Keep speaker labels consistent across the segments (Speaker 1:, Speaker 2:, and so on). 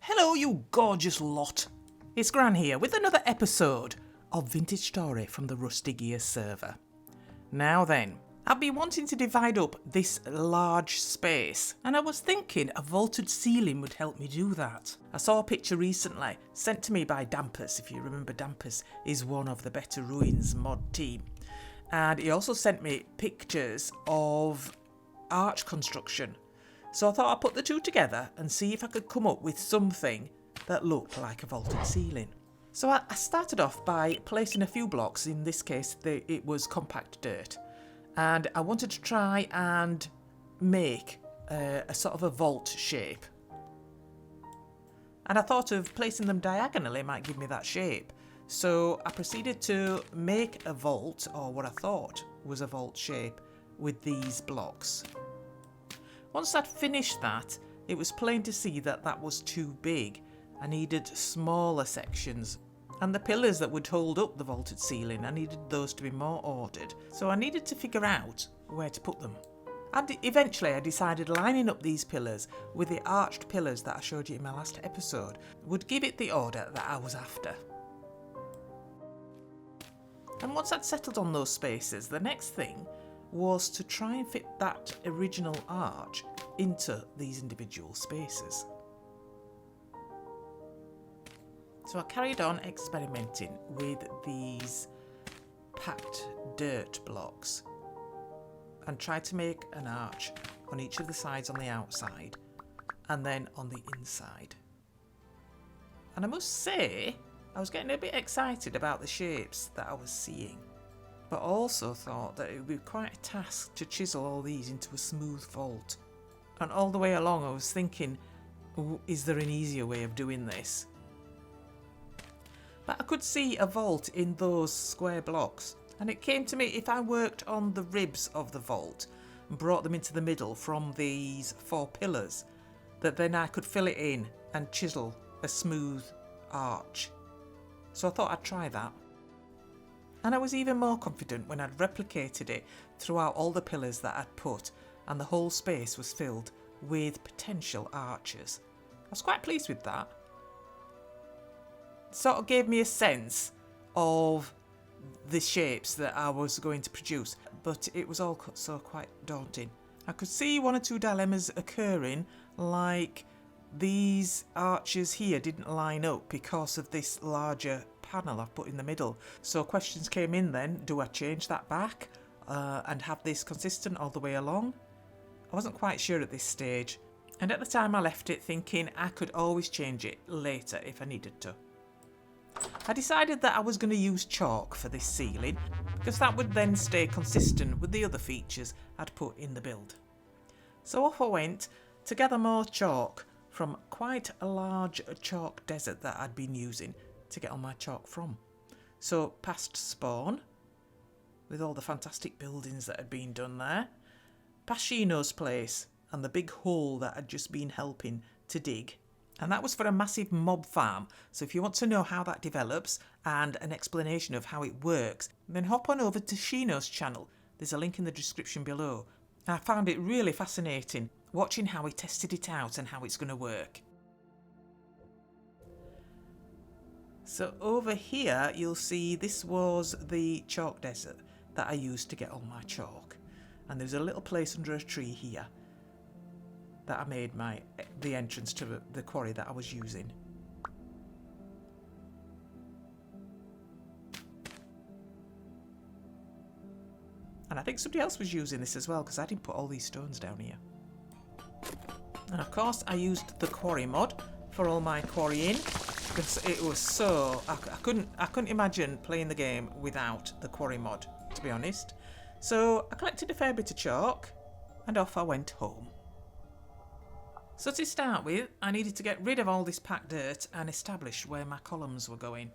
Speaker 1: Hello, you gorgeous lot. It's Gran here with another episode of Vintage Story from the Rusty Gears server. Now then, I've been wanting to divide up this large space, and I was thinking a vaulted ceiling would help me do that. I saw a picture recently sent to me by Dampus. If you remember, Dampus is one of the Better Ruins mod team. And he also sent me pictures of arch construction. So I thought I'd put the two together and see if I could come up with something that looked like a vaulted ceiling. So I started off by placing a few blocks. In this case, it was compact dirt. And I wanted to try and make a sort of a vault shape. And I thought of placing them diagonally might give me that shape. So I proceeded to make a vault, or what I thought was a vault shape, with these blocks. Once I'd finished that, it was plain to see that that was too big. I needed smaller sections. And the pillars that would hold up the vaulted ceiling, I needed those to be more ordered. So I needed to figure out where to put them. And eventually I decided lining up these pillars with the arched pillars that I showed you in my last episode would give it the order that I was after. And once I'd settled on those spaces, the next thing was to try and fit that original arch into these individual spaces. So I carried on experimenting with these packed dirt blocks and tried to make an arch on each of the sides on the outside and then on the inside. And I must say, I was getting a bit excited about the shapes that I was seeing, but also thought that it would be quite a task to chisel all these into a smooth vault. And all the way along I was thinking, is there an easier way of doing this? But I could see a vault in those square blocks, and it came to me if I worked on the ribs of the vault and brought them into the middle from these 4 pillars, that then I could fill it in and chisel a smooth arch. So I thought I'd try that. And I was even more confident when I'd replicated it throughout all the pillars that I'd put, and the whole space was filled with potential arches. I was quite pleased with that. It sort of gave me a sense of the shapes that I was going to produce, but it was all so quite daunting. I could see 1 or 2 dilemmas occurring, like these arches here didn't line up because of this larger panel I've put in the middle. So questions came in then, do I change that back and have this consistent all the way along? I wasn't quite sure at this stage, and at the time I left it thinking I could always change it later if I needed to. I decided that I was going to use chalk for this ceiling because that would then stay consistent with the other features I'd put in the build. So off I went to gather more chalk from quite a large chalk desert that I'd been using to get all my chalk from. So past Spawn, with all the fantastic buildings that had been done there, past Shino's place and the big hole that I'd just been helping to dig. And that was for a massive mob farm. So if you want to know how that develops and an explanation of how it works, then hop on over to Shino's channel. There's a link in the description below. I found it really fascinating watching how he tested it out and how it's going to work. So over here you'll see this was the chalk desert that I used to get all my chalk. And there's a little place under a tree here that I made the entrance to the quarry that I was using. And I think somebody else was using this as well because I didn't put all these stones down here. And of course I used the quarry mod for all my quarrying because it was so... I couldn't imagine playing the game without the quarry mod, to be honest. So I collected a fair bit of chalk and off I went home. So to start with, I needed to get rid of all this packed dirt and establish where my columns were going.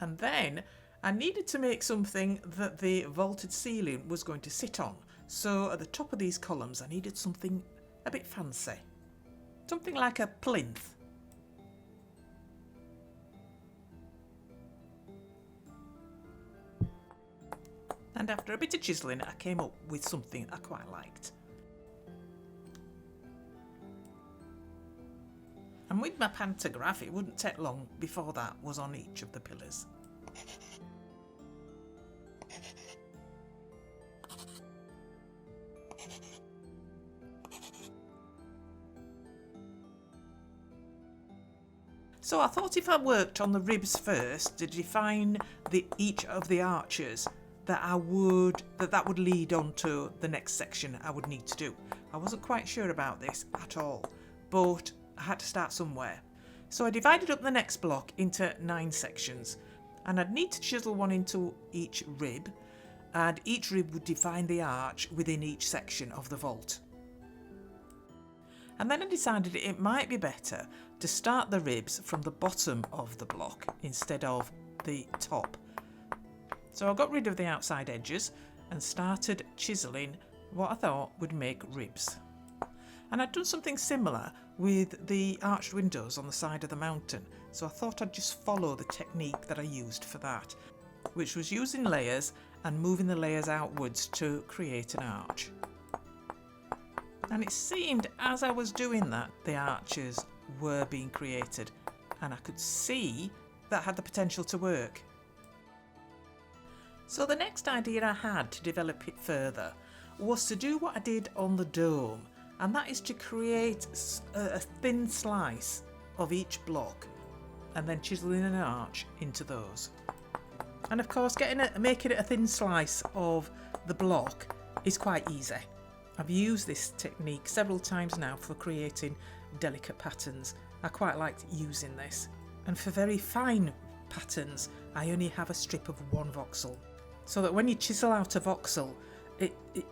Speaker 1: And then I needed to make something that the vaulted ceiling was going to sit on. So at the top of these columns I needed something a bit fancy. Something like a plinth. And after a bit of chiselling I came up with something I quite liked. And with my pantograph, it wouldn't take long before that was on each of the pillars. So I thought if I worked on the ribs first to define each of the arches, that would lead on to the next section I would need to do. I wasn't quite sure about this at all, but I had to start somewhere. So I divided up the next block into 9 sections, and I'd need to chisel one into each rib, and each rib would define the arch within each section of the vault. And then I decided it might be better to start the ribs from the bottom of the block instead of the top. So I got rid of the outside edges and started chiselling what I thought would make ribs. And I'd done something similar with the arched windows on the side of the mountain, so I thought I'd just follow the technique that I used for that, which was using layers and moving the layers outwards to create an arch. And it seemed as I was doing that, the arches were being created, and I could see that had the potential to work. So the next idea I had to develop it further was to do what I did on the dome, and that is to create a thin slice of each block and then chiseling an arch into those. And of course making it a thin slice of the block is quite easy. I've used this technique several times now for creating delicate patterns. I quite liked using this. And for very fine patterns, I only have a strip of 1 voxel, so that when you chisel out a voxel,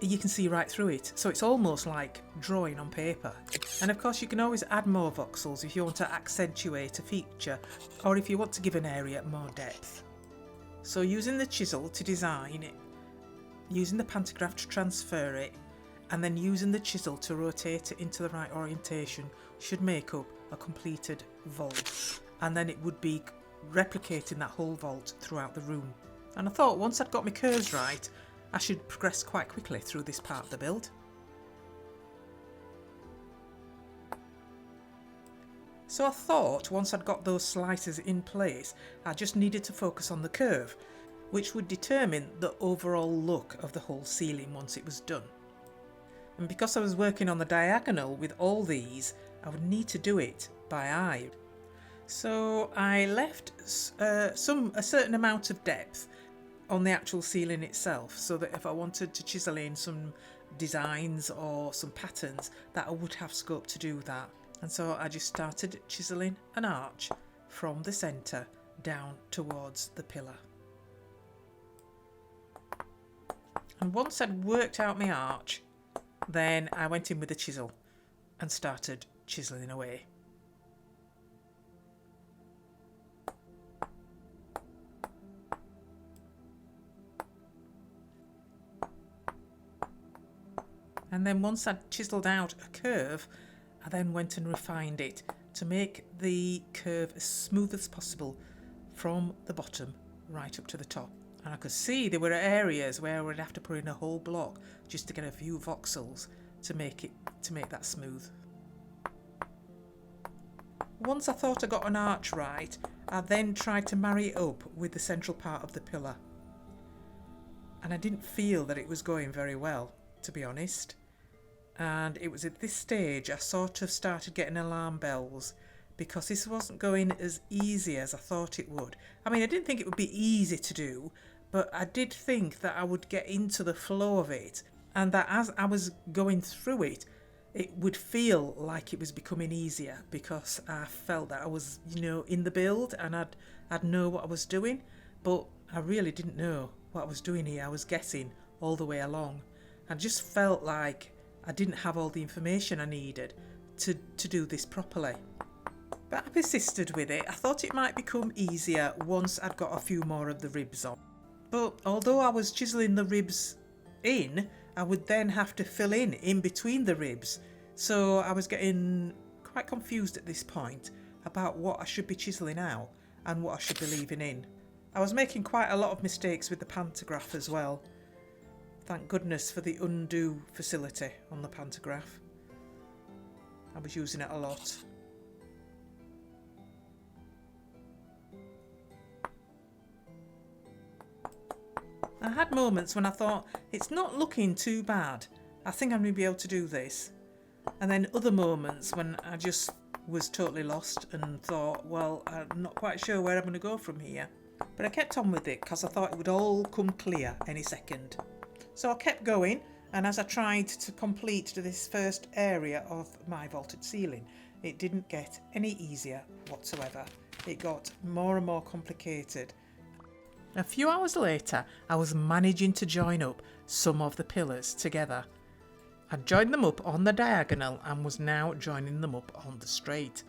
Speaker 1: you can see right through it. So it's almost like drawing on paper. And of course you can always add more voxels if you want to accentuate a feature, or if you want to give an area more depth. So using the chisel to design it, using the pantograph to transfer it, and then using the chisel to rotate it into the right orientation should make up a completed vault. And then it would be replicating that whole vault throughout the room. And I thought once I'd got my curves right, I should progress quite quickly through this part of the build. So I thought once I'd got those slices in place, I just needed to focus on the curve, which would determine the overall look of the whole ceiling once it was done. And because I was working on the diagonal with all these, I would need to do it by eye. So I left a certain amount of depth on the actual ceiling itself, so that if I wanted to chisel in some designs or some patterns, that I would have scope to do that. And so I just started chiseling an arch from the centre down towards the pillar. And once I'd worked out my arch, then I went in with a chisel and started chiseling away. And then once I'd chiselled out a curve, I then went and refined it to make the curve as smooth as possible from the bottom right up to the top. And I could see there were areas where I would have to put in a whole block just to get a few voxels to make that smooth. Once I thought I got an arch right, I then tried to marry it up with the central part of the pillar. And I didn't feel that it was going very well, to be honest. And it was at this stage I sort of started getting alarm bells, because this wasn't going as easy as I thought it would. I mean, I didn't think it would be easy to do, but I did think that I would get into the flow of it, and that as I was going through it, it would feel like it was becoming easier, because I felt that I was, in the build, and I'd know what I was doing, but I really didn't know what I was doing here. I was guessing all the way along. I just felt like I didn't have all the information I needed to do this properly. But I persisted with it. I thought it might become easier once I'd got a few more of the ribs on. But although I was chiselling the ribs in, I would then have to fill in between the ribs. So I was getting quite confused at this point about what I should be chiselling out and what I should be leaving in. I was making quite a lot of mistakes with the pantograph as well. Thank goodness for the undo facility on the pantograph. I was using it a lot. I had moments when I thought, it's not looking too bad. I think I'm going to be able to do this. And then other moments when I just was totally lost and thought, well, I'm not quite sure where I'm going to go from here. But I kept on with it because I thought it would all come clear any second. So I kept going, and as I tried to complete this first area of my vaulted ceiling, it didn't get any easier whatsoever. It got more and more complicated. A few hours later, I was managing to join up some of the pillars together. I joined them up on the diagonal and was now joining them up on the straight.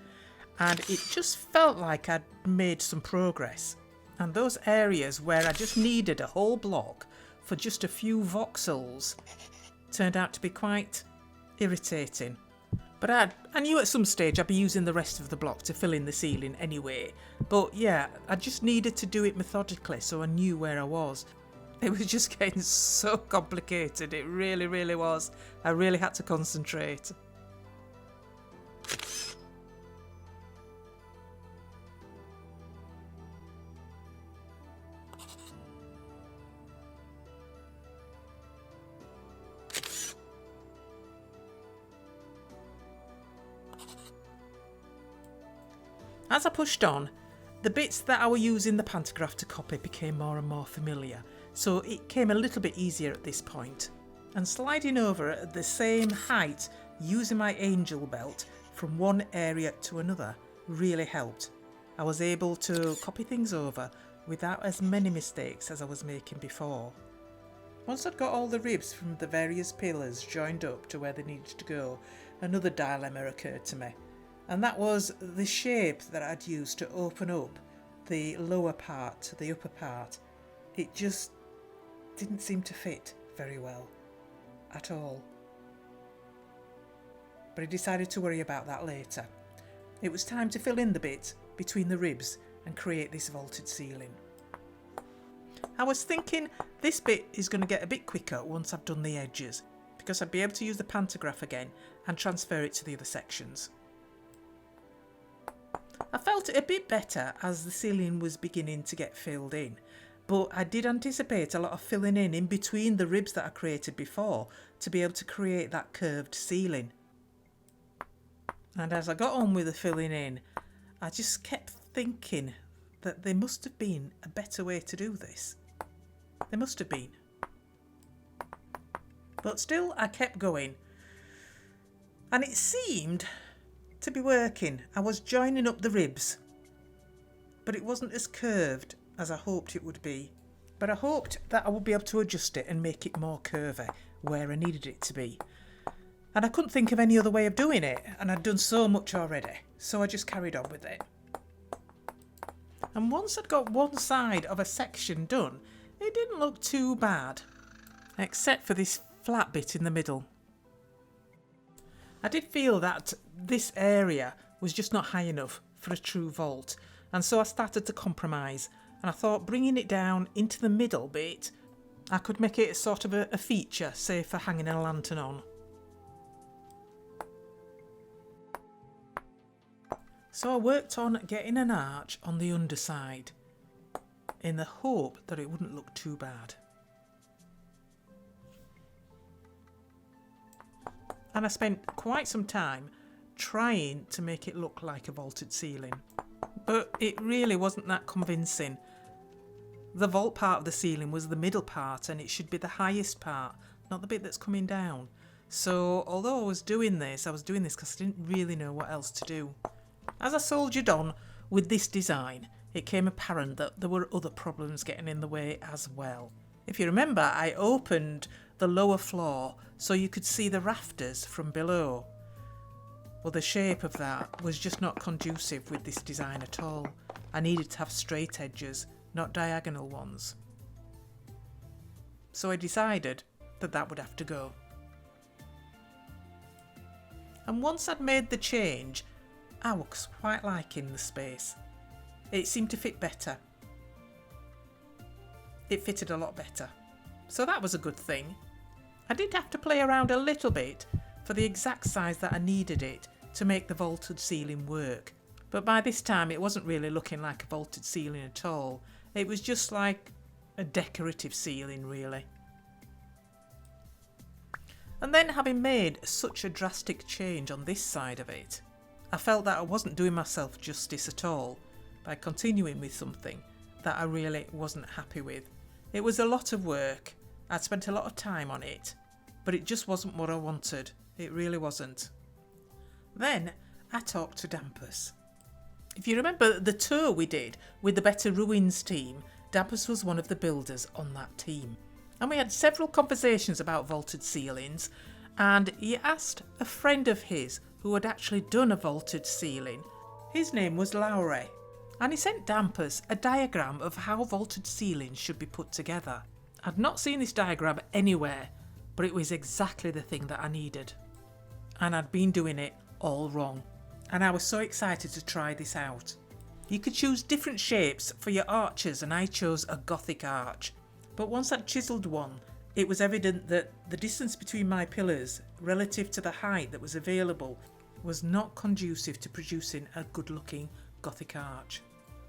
Speaker 1: And it just felt like I'd made some progress. And those areas where I just needed a whole block for just a few voxels turned out to be quite irritating. But I knew at some stage I'd be using the rest of the block to fill in the ceiling anyway. But yeah, I just needed to do it methodically so I knew where I was. It was just getting so complicated, it really, really was. I really had to concentrate. As I pushed on, the bits that I were using the pantograph to copy became more and more familiar, so it came a little bit easier at this point. And sliding over at the same height using my angel belt from one area to another really helped. I was able to copy things over without as many mistakes as I was making before. Once I'd got all the ribs from the various pillars joined up to where they needed to go, another dilemma occurred to me. And that was the shape that I'd used to open up the lower part to the upper part. It just didn't seem to fit very well at all. But I decided to worry about that later. It was time to fill in the bit between the ribs and create this vaulted ceiling. I was thinking this bit is going to get a bit quicker once I've done the edges, because I'd be able to use the pantograph again and transfer it to the other sections. I felt a bit better as the ceiling was beginning to get filled in, but I did anticipate a lot of filling in between the ribs that I created before to be able to create that curved ceiling. And as I got on with the filling in, I just kept thinking that there must have been a better way to do this. There must have been. But still, I kept going. And it seemed to be working. I was joining up the ribs, but it wasn't as curved as I hoped it would be. But I hoped that I would be able to adjust it and make it more curvy where I needed it to be. And I couldn't think of any other way of doing it, and I'd done so much already, so I just carried on with it. And once I'd got one side of a section done, it didn't look too bad, except for this flat bit in the middle. I did feel that this area was just not high enough for a true vault, and so I started to compromise, and I thought bringing it down into the middle bit, I could make it sort of a feature, say for hanging a lantern on. So I worked on getting an arch on the underside, in the hope that it wouldn't look too bad. And I spent quite some time trying to make it look like a vaulted ceiling, but it really wasn't that convincing. The vault part of the ceiling was the middle part, and it should be the highest part, not the bit that's coming down. So although I was doing this because I didn't really know what else to do. As I soldiered on with this design, it became apparent that there were other problems getting in the way as well. If you remember, I opened the lower floor so you could see the rafters from below. Well, the shape of that was just not conducive with this design at all. I needed to have straight edges, not diagonal ones. So I decided that that would have to go. And once I'd made the change, I was quite liking the space. It seemed to fit better. It fitted a lot better. So that was a good thing. I did have to play around a little bit for the exact size that I needed it to make the vaulted ceiling work. But by this time it wasn't really looking like a vaulted ceiling at all. It was just like a decorative ceiling really. And then, having made such a drastic change on this side of it, I felt that I wasn't doing myself justice at all by continuing with something that I really wasn't happy with. It was a lot of work, I'd spent a lot of time on it, but it just wasn't what I wanted. It really wasn't. Then I talked to Dampus. If you remember the tour we did with the Better Ruins team, Dampus was one of the builders on that team. And we had several conversations about vaulted ceilings, and he asked a friend of his who had actually done a vaulted ceiling. His name was Lowry, and he sent Dampus a diagram of how vaulted ceilings should be put together. I'd not seen this diagram anywhere, but it was exactly the thing that I needed. And I'd been doing it all wrong. And I was so excited to try this out. You could choose different shapes for your arches, and I chose a Gothic arch. But once I'd chiselled one, it was evident that the distance between my pillars relative to the height that was available was not conducive to producing a good looking Gothic arch.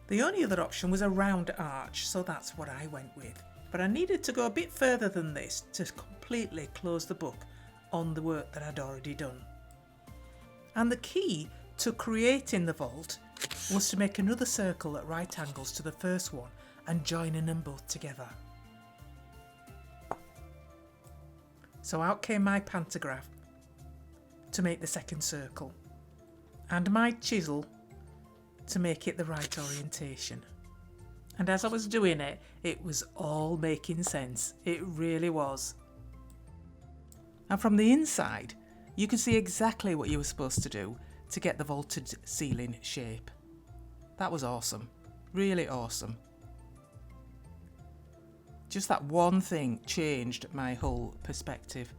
Speaker 1: The only other option was a round arch, so that's what I went with. But I needed to go a bit further than this to completely close the book on the work that I'd already done. And the key to creating the vault was to make another circle at right angles to the first one and joining them both together. So out came my pantograph to make the second circle, and my chisel to make it the right orientation. And as I was doing it, it was all making sense. It really was. And from the inside, you could see exactly what you were supposed to do to get the vaulted ceiling shape. That was awesome. Really awesome. Just that one thing changed my whole perspective.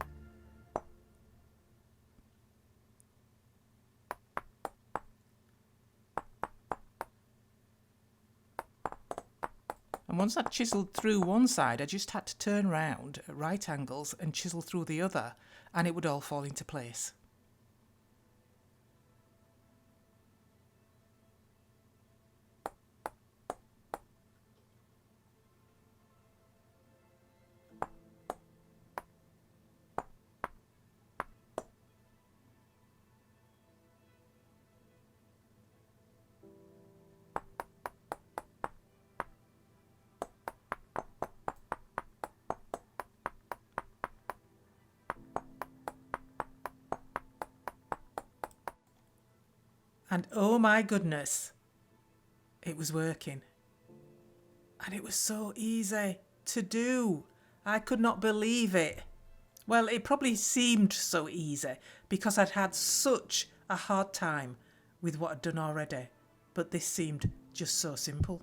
Speaker 1: And once I'd chiselled through one side, I just had to turn round at right angles and chisel through the other, and it would all fall into place. And oh my goodness, it was working. And it was so easy to do. I could not believe it. Well, it probably seemed so easy because I'd had such a hard time with what I'd done already. But this seemed just so simple.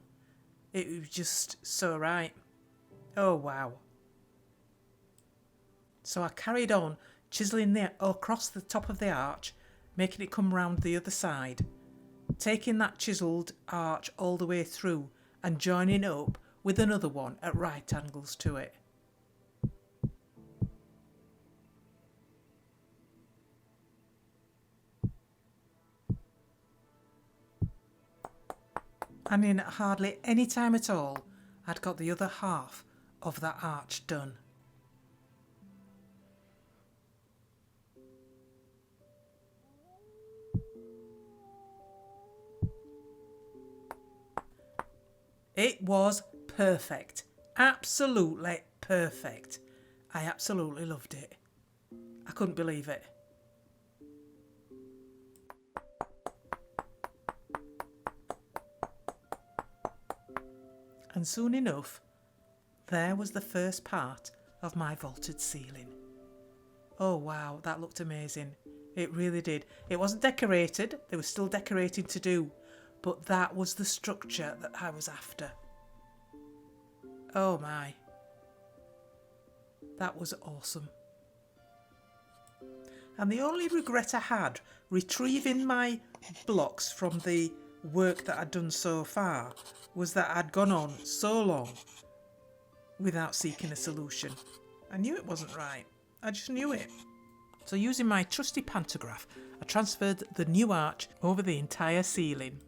Speaker 1: It was just so right. Oh wow. So I carried on chiselling across the top of the arch, making it come round the other side, taking that chiselled arch all the way through and joining up with another one at right angles to it. And in hardly any time at all, I'd got the other half of that arch done. It was perfect. Absolutely perfect. I absolutely loved it. I couldn't believe it. And soon enough, there was the first part of my vaulted ceiling. Oh wow, that looked amazing. It really did. It wasn't decorated. There was still decorating to do. But that was the structure that I was after. Oh my. That was awesome. And the only regret I had retrieving my blocks from the work that I'd done so far was that I'd gone on so long without seeking a solution. I knew it wasn't right. I just knew it. So using my trusty pantograph, I transferred the new arch over the entire ceiling.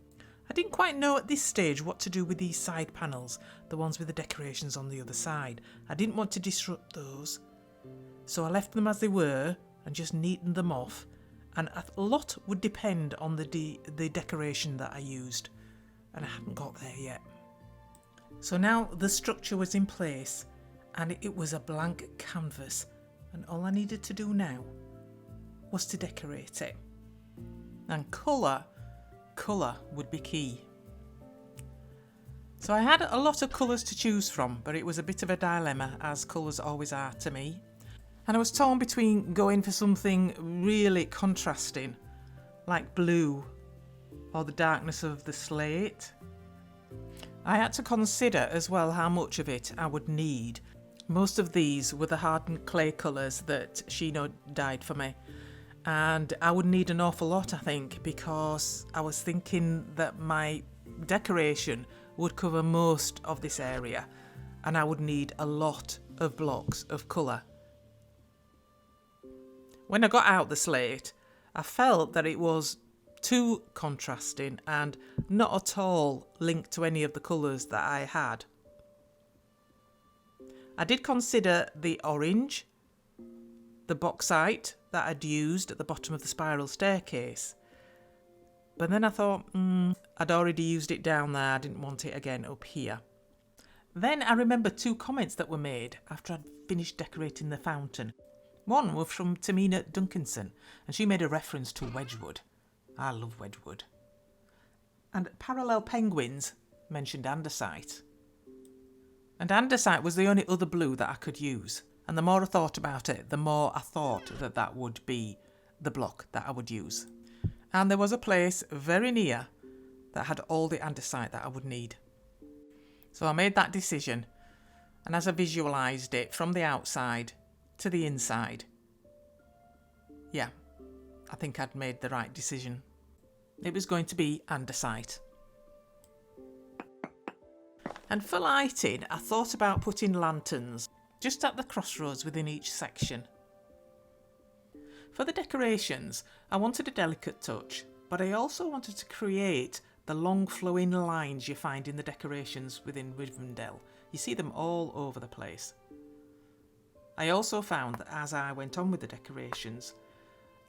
Speaker 1: I didn't quite know at this stage what to do with these side panels, the ones with the decorations on the other side. I didn't want to disrupt those, so I left them as they were and just neatened them off, and a lot would depend on the decoration that I used, and I hadn't got there yet. So now the structure was in place and it was a blank canvas, and all I needed to do now was to decorate it. And colour would be key. So I had a lot of colours to choose from, but it was a bit of a dilemma, as colours always are to me. And I was torn between going for something really contrasting, like blue, or the darkness of the slate. I had to consider as well how much of it I would need. Most of these were the hardened clay colours that Shino dyed for me. And I would need an awful lot, I think, because I was thinking that my decoration would cover most of this area and I would need a lot of blocks of colour. When I got out the slate, I felt that it was too contrasting and not at all linked to any of the colours that I had. I did consider the orange, the bauxite that I'd used at the bottom of the spiral staircase, but then I thought, I'd already used it down there, I didn't want it again up here. Then I remembered two comments that were made after I'd finished decorating the fountain. One was from Tamina Duncanson, and she made a reference to Wedgwood. I love Wedgwood. And Parallel Penguins mentioned andesite. And andesite was the only other blue that I could use. And the more I thought about it, the more I thought that that would be the block that I would use. And there was a place very near that had all the andesite that I would need. So I made that decision, and as I visualised it from the outside to the inside, yeah, I think I'd made the right decision. It was going to be andesite. And for lighting, I thought about putting lanterns just at the crossroads within each section. For the decorations, I wanted a delicate touch, but I also wanted to create the long flowing lines you find in the decorations within Rivendell. You see them all over the place. I also found that as I went on with the decorations,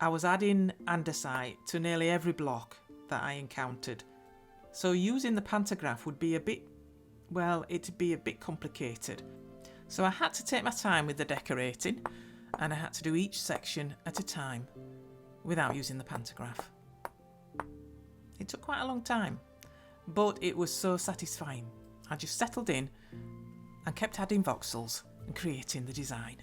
Speaker 1: I was adding andesite to nearly every block that I encountered. So using the pantograph would be it'd be a bit complicated. So I had to take my time with the decorating, and I had to do each section at a time without using the pantograph. It took quite a long time, but it was so satisfying. I just settled in and kept adding voxels and creating the design.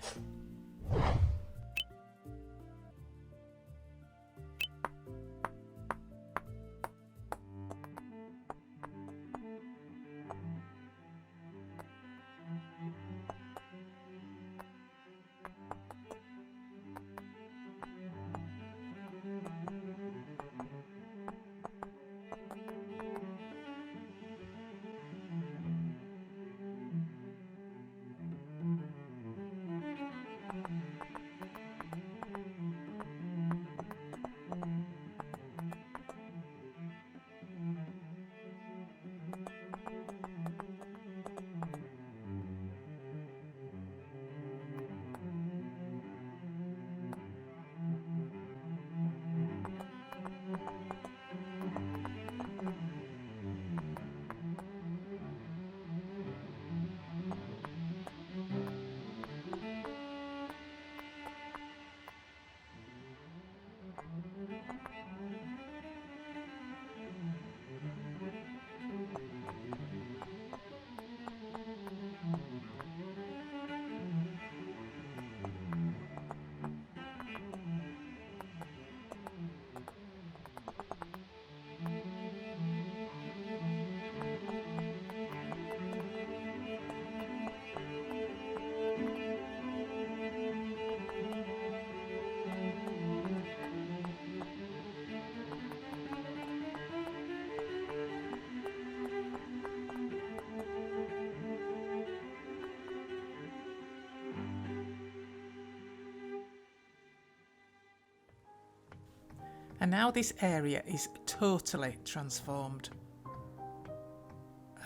Speaker 1: And now this area is totally transformed.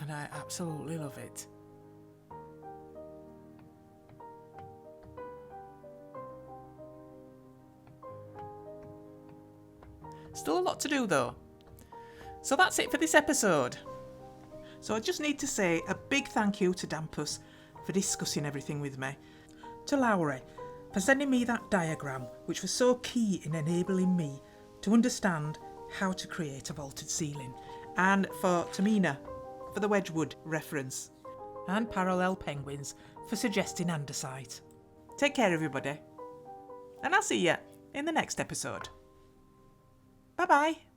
Speaker 1: and I absolutely love it. Still a lot to do though. So that's it for this episode. So I just need to say a big thank you to Dampus for discussing everything with me, to Lowry for sending me that diagram which was so key in enabling me to understand how to create a vaulted ceiling, and for Tamina for the Wedgwood reference, and Parallel Penguins for suggesting andesite. Take care everybody, and I'll see you in the next episode. Bye bye.